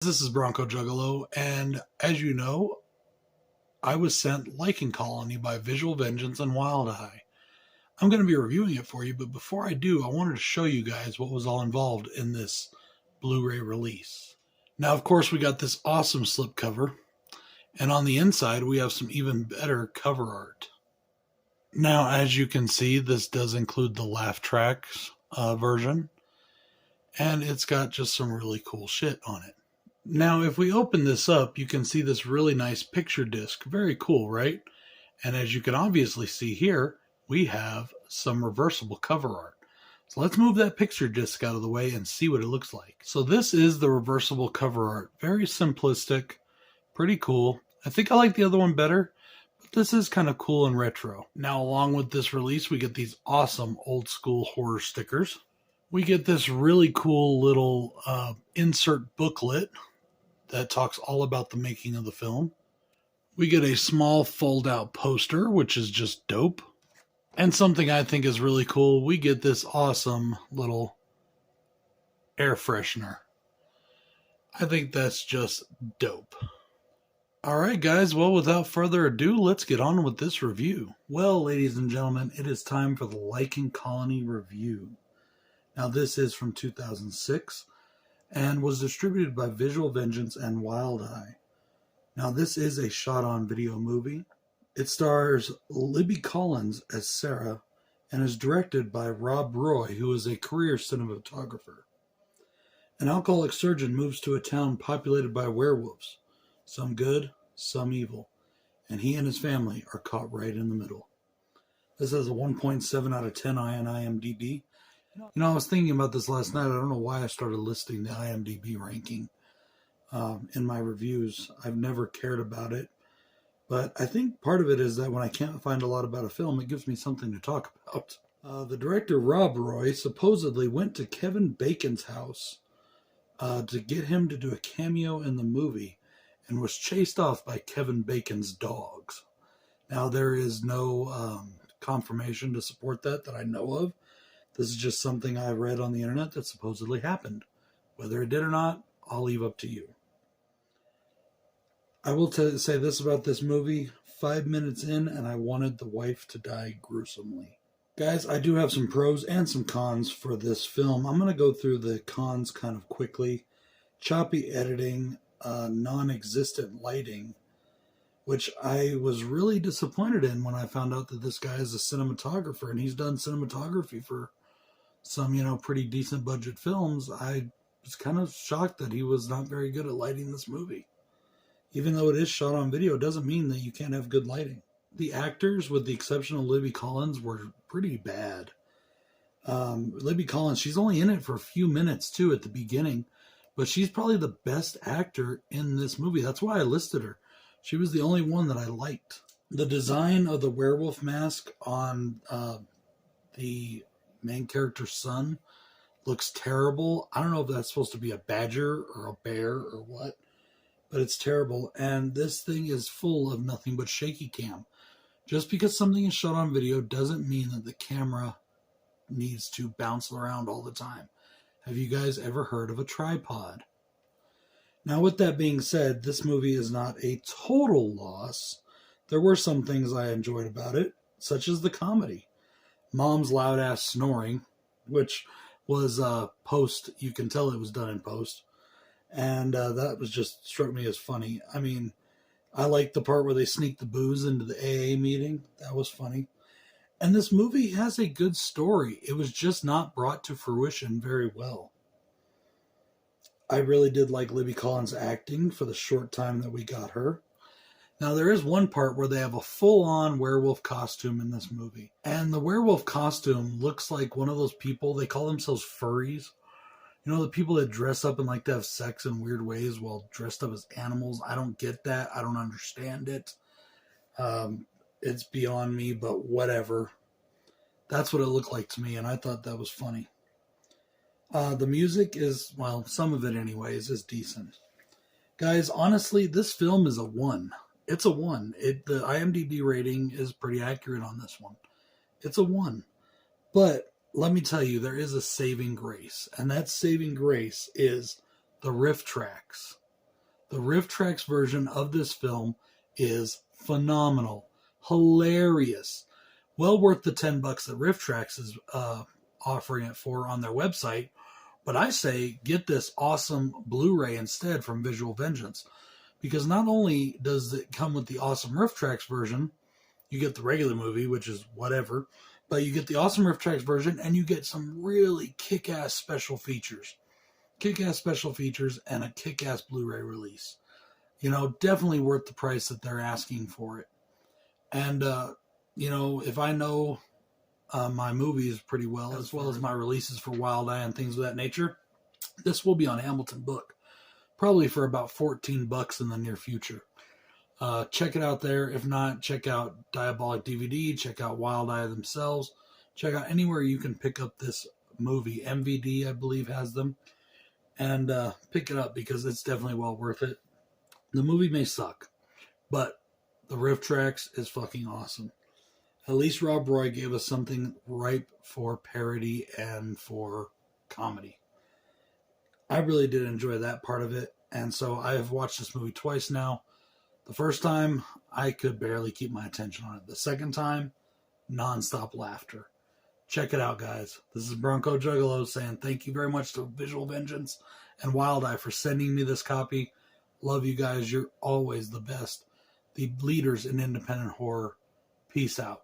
This is BroncoJuggalo, and as you know, I was sent Lycan Colony by Visual Vengeance and Wild Eye. I'm going to be reviewing it for you, but before I do, I wanted to show you guys what was all involved in this Blu-ray release. Now, of course, we got this awesome slipcover, and on the inside, we have some even better cover art. Now, as you can see, this does include the laugh tracks version, and it's got just some really cool shit on it. Now, if we open this up, you can see this really nice picture disc. Very cool, right? And as you can obviously see here, we have some reversible cover art. So let's move that picture disc out of the way and see what it looks like. So this is the reversible cover art. Very simplistic, pretty cool. I think I like the other one better, but this is kind of cool and retro. Now, along with this release, we get these awesome old school horror stickers. We get this really cool little insert booklet that talks all about the making of the film. We get a small fold-out poster, which is just dope. And something I think is really cool, we get this awesome little air freshener. I think that's just dope. Alright guys, well without further ado, let's get on with this review. Well, ladies and gentlemen, it is time for the Lycan Colony review. Now this is from 2006. And was distributed by Visual Vengeance and Wild Eye. Now, this is a shot-on-video movie. It stars Libby Collins as Sarah and is directed by Rob Roy, who is a career cinematographer. An alcoholic surgeon moves to a town populated by werewolves, some good, some evil, and he and his family are caught right in the middle. This has a 1.7 out of 10 on IMDb. You know, I was thinking about this last night. I don't know why I started listing the IMDb ranking in my reviews. I've never cared about it. But I think part of it is that when I can't find a lot about a film, it gives me something to talk about. The director, Rob Roy, supposedly went to Kevin Bacon's house to get him to do a cameo in the movie and was chased off by Kevin Bacon's dogs. Now, there is no confirmation to support that I know of. This is just something I read on the internet that supposedly happened. Whether it did or not, I'll leave up to you. I will say this about this movie. 5 minutes in, and I wanted the wife to die gruesomely. Guys, I do have some pros and some cons for this film. I'm going to go through the cons kind of quickly. Choppy editing, non-existent lighting, which I was really disappointed in when I found out that this guy is a cinematographer, and he's done cinematography for some, pretty decent budget films. I was kind of shocked that he was not very good at lighting this movie. Even though it is shot on video, it doesn't mean that you can't have good lighting. The actors, with the exception of Libby Collins, were pretty bad. Libby Collins, she's only in it for a few minutes, too, at the beginning. But she's probably the best actor in this movie. That's why I listed her. She was the only one that I liked. The design of the werewolf mask on the main character's son looks terrible. I don't know if that's supposed to be a badger or a bear or what, but it's terrible. And this thing is full of nothing but shaky cam. Just because something is shot on video doesn't mean that the camera needs to bounce around all the time. Have you guys ever heard of a tripod? Now, with that being said, this movie is not a total loss. There were some things I enjoyed about it, such as the comedy. Mom's loud-ass snoring, which was post. You can tell it was done in post. And that was just struck me as funny. I mean, I liked the part where they sneaked the booze into the AA meeting. That was funny. And this movie has a good story. It was just not brought to fruition very well. I really did like Libby Collins' acting for the short time that we got her. Now, there is one part where they have a full-on werewolf costume in this movie. And the werewolf costume looks like one of those people, they call themselves furries. You know, the people that dress up and like to have sex in weird ways while dressed up as animals. I don't get that. I don't understand it. It's beyond me, but whatever. That's what it looked like to me, and I thought that was funny. The music is, well, some of it anyways, is decent. Guys, honestly, this film is a 1. It's a 1. The IMDb rating is pretty accurate on this one. It's a 1. But let me tell you, there is a saving grace. And that saving grace is the riff tracks. The Riff Tracks version of this film is phenomenal, hilarious, well worth the $10 that Riff Tracks is offering it for on their website. But I say get this awesome Blu-ray instead from Visual Vengeance, because not only does it come with the awesome Riff Tracks version, you get the regular movie, which is whatever, but you get the awesome Riff Tracks version, and you get some really kick-ass special features. Kick-ass special features and a kick-ass Blu-ray release. You know, definitely worth the price that they're asking for it. And, you know, if I know my movies pretty well, as well as my releases for Wild Eye and things of that nature, this will be on Hamilton Book. Probably for about $14 in the near future. Check it out there. If not, check out Diabolic DVD. Check out Wild Eye themselves. Check out anywhere you can pick up this movie. MVD, I believe, has them. And pick it up because it's definitely well worth it. The movie may suck, but the Riff Tracks is fucking awesome. At least Rob Roy gave us something ripe for parody and for comedy. I really did enjoy that part of it, and so I have watched this movie twice now. The first time, I could barely keep my attention on it. The second time, nonstop laughter. Check it out, guys. This is BroncoJuggalo saying thank you very much to Visual Vengeance and Wild Eye for sending me this copy. Love you guys. You're always the best. The leaders in independent horror. Peace out.